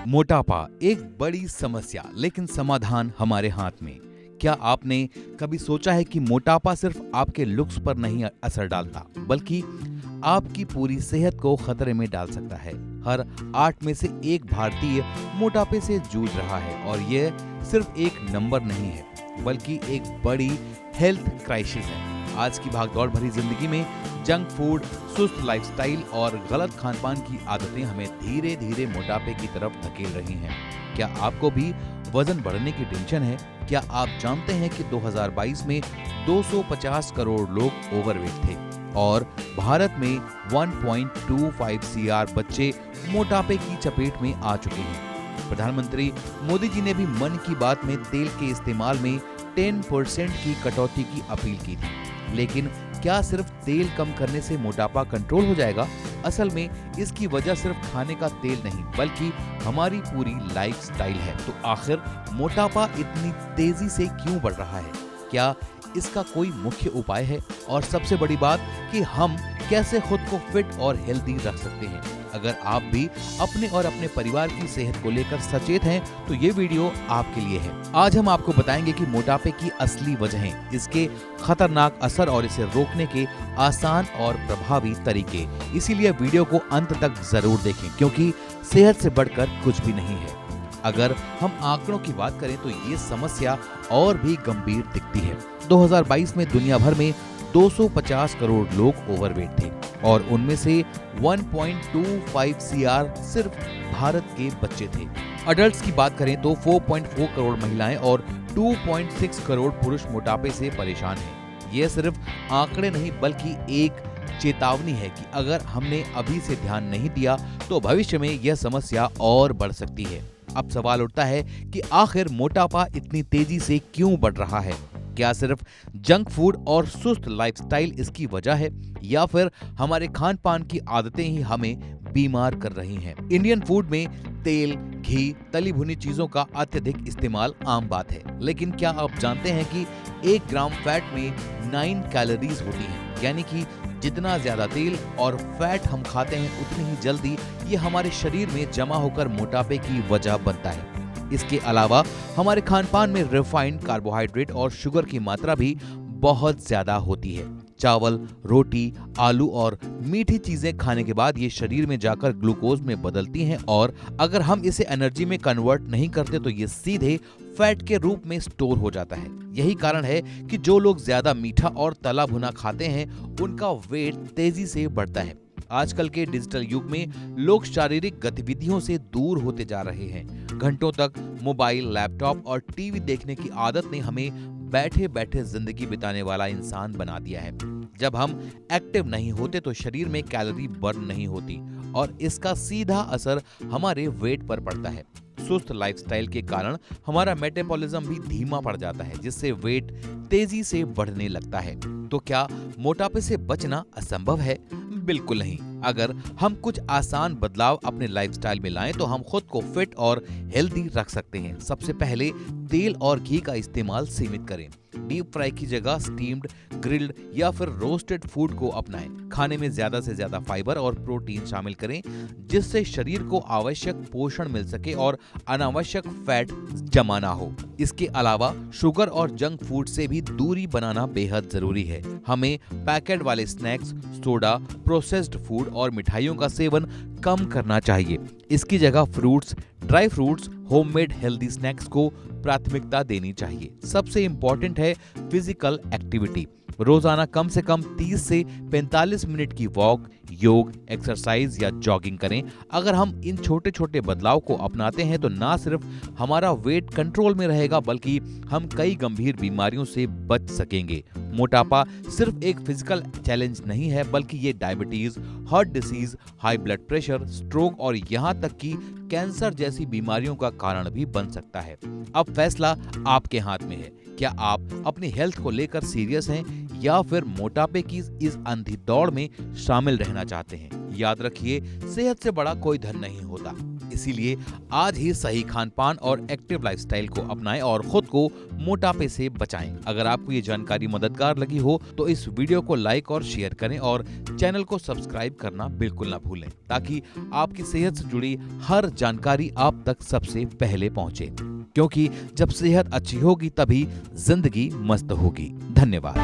मोटापा एक बड़ी समस्या, लेकिन समाधान हमारे हाथ में। क्या आपने कभी सोचा है कि मोटापा सिर्फ आपके लुक्स पर नहीं असर डालता, बल्कि आपकी पूरी सेहत को खतरे में डाल सकता है। हर 8 में से एक भारतीय मोटापे से जूझ रहा है और यह सिर्फ एक नंबर नहीं है, बल्कि एक बड़ी हेल्थ क्राइसिस है। आज की भागदौड़ भरी जिंदगी में जंक फूड, सुस्त लाइफस्टाइल और गलत खानपान की आदतें हमें धीरे धीरे मोटापे की तरफ धकेल रही हैं। क्या आपको भी वजन बढ़ने की टेंशन है? क्या आप जानते हैं कि 2022 में 250 करोड़ लोग ओवरवेट थे और भारत में 1.25 सीआर बच्चे मोटापे की चपेट में आ चुके हैं। प्रधानमंत्री मोदी जी ने भी मन की बात में तेल के इस्तेमाल में 10% की कटौती की अपील की थी। लेकिन क्या सिर्फ तेल कम करने से मोटापा कंट्रोल हो जाएगा? असल में इसकी वजह सिर्फ खाने का तेल नहीं, बल्कि हमारी पूरी लाइफस्टाइल है। तो आखिर मोटापा इतनी तेजी से क्यों बढ़ रहा है? क्या इसका कोई मुख्य उपाय है? और सबसे बड़ी बात कि हम कैसे खुद को फिट और हेल्दी रख सकते हैं? अगर आप भी अपने और अपने परिवार की सेहत को लेकर सचेत हैं, तो ये वीडियो आपके लिए है। आज हम आपको बताएंगे कि मोटापे की असली वजहें, इसके खतरनाक असर और इसे रोकने के आसान और प्रभावी तरीके। इसीलिए वीडियो को अंत तक जरूर देखें, क्योंकि सेहत से बढ़कर कुछ भी नहीं है। अगर हम आंकड़ों की बात करें तो ये समस्या और भी गंभीर दिखती है। 2022 में दुनिया भर में 250 करोड़ लोग ओवरवेट थे और उनमें से 1.25 सीआर सिर्फ भारत के बच्चे थे। अडल्ट्स की बात करें तो 4.4 करोड़ महिलाएं और 2.6 करोड़ पुरुष मोटापे से परेशान हैं। ये सिर्फ आंकड़े नहीं, बल्कि एक चेतावनी है कि अगर हमने अभी से ध्यान नहीं दिया तो भविष्य में यह समस्या और बढ़ सकती है। अब सवाल उठता है कि आखिर मोटापा इतनी तेजी से क्यों बढ़ रहा है? क्या सिर्फ जंक फूड और सुस्त लाइफस्टाइल इसकी वजह है, या फिर हमारे खान पान की आदतें ही हमें बीमार कर रही हैं? इंडियन फूड में तेल, घी, तली भुनी चीजों का अत्यधिक इस्तेमाल आम बात है, लेकिन क्या आप जानते हैं कि 1 ग्राम फैट में 9 कैलोरीज होती हैं? यानी कि जितना ज्यादा तेल और फैट हम खाते हैं, उतनी ही जल्दी ये हमारे शरीर में जमा होकर मोटापे की वजह बनता है। इसके अलावा हमारे खानपान में रिफाइंड कार्बोहाइड्रेट और शुगर की मात्रा भी बहुत ज्यादा होती है। चावल, रोटी, आलू और मीठी चीजें खाने के बाद ये शरीर में जाकर ग्लूकोज में बदलती हैं और अगर हम इसे एनर्जी में कन्वर्ट नहीं करते तो ये सीधे फैट के रूप में स्टोर हो जाता है। यही कारण है कि जो लोग ज्यादा मीठा और तला भुना खाते हैं, उनका वेट तेजी से बढ़ता है। आजकल के डिजिटल युग में लोग शारीरिक गतिविधियों से दूर होते जा रहे हैं। घंटों तक मोबाइल, लैपटॉप और टीवी देखने की आदत ने हमें बैठे बैठे जिंदगी बिताने वाला इंसान बना दिया है। जब हम एक्टिव नहीं होते तो शरीर में कैलोरी बर्न नहीं होती और इसका सीधा असर हमारे वेट पर पड़ता है। सुस्त लाइफस्टाइल के कारण हमारा मेटाबॉलिज्म भी धीमा पड़ जाता है, जिससे वेट तेजी से बढ़ने लगता है। तो क्या मोटापे से बचना असंभव है? बिल्कुल नहीं। अगर हम कुछ आसान बदलाव अपने लाइफस्टाइल में लाएं तो हम खुद को फिट और हेल्दी रख सकते हैं। सबसे पहले तेल और घी का इस्तेमाल सीमित करें। डीप फ्राई की जगह स्टीम्ड, ग्रिल्ड या फिर रोस्टेड फूड को अपनाएं। खाने में ज्यादा से ज्यादा फाइबर और प्रोटीन शामिल करें, जिससे शरीर को आवश्यक पोषण मिल सके और अनावश्यक फैट जमा ना हो। इसके अलावा शुगर और जंक फूड से भी दूरी बनाना बेहद जरूरी है। हमें पैकेट वाले स्नैक्स, सोडा, प्रोसेस्ड फूड और मिठाइयों का सेवन कम करना चाहिए। इसकी जगह fruits, dry fruits, homemade healthy snacks को प्राथमिकता देनी चाहिए। सबसे इंपॉर्टेंट है फिजिकल एक्टिविटी। रोजाना कम से कम 30 से 45 मिनट की वॉक, योग, एक्सरसाइज या जॉगिंग करें। अगर हम इन छोटे छोटे बदलाव को अपनाते हैं तो ना सिर्फ हमारा वेट कंट्रोल में रहेगा, बल्कि हम कई गंभीर बीमारियों से बच सकेंगे। मोटापा सिर्फ एक फिजिकल चैलेंज नहीं है, बल्कि ये diabetes, heart disease, high blood pressure, stroke और यहाँ तक कि कैंसर जैसी बीमारियों का कारण भी बन सकता है। अब फैसला आपके हाथ में है। क्या आप अपनी हेल्थ को लेकर सीरियस हैं या फिर मोटापे की इस अंधी दौड़ में शामिल रहना चाहते हैं? याद रखिए, सेहत से बड़ा कोई धन नहीं होता, इसीलिए आज ही सही खान पान और एक्टिव लाइफस्टाइल को अपनाएं और खुद को मोटापे से बचाएं। अगर आपको ये जानकारी मददगार लगी हो तो इस वीडियो को लाइक और शेयर करें और चैनल को सब्सक्राइब करना बिल्कुल ना भूलें, ताकि आपकी सेहत से जुड़ी हर जानकारी आप तक सबसे पहले पहुंचे। क्योंकि जब सेहत अच्छी होगी तभी जिंदगी मस्त होगी। धन्यवाद।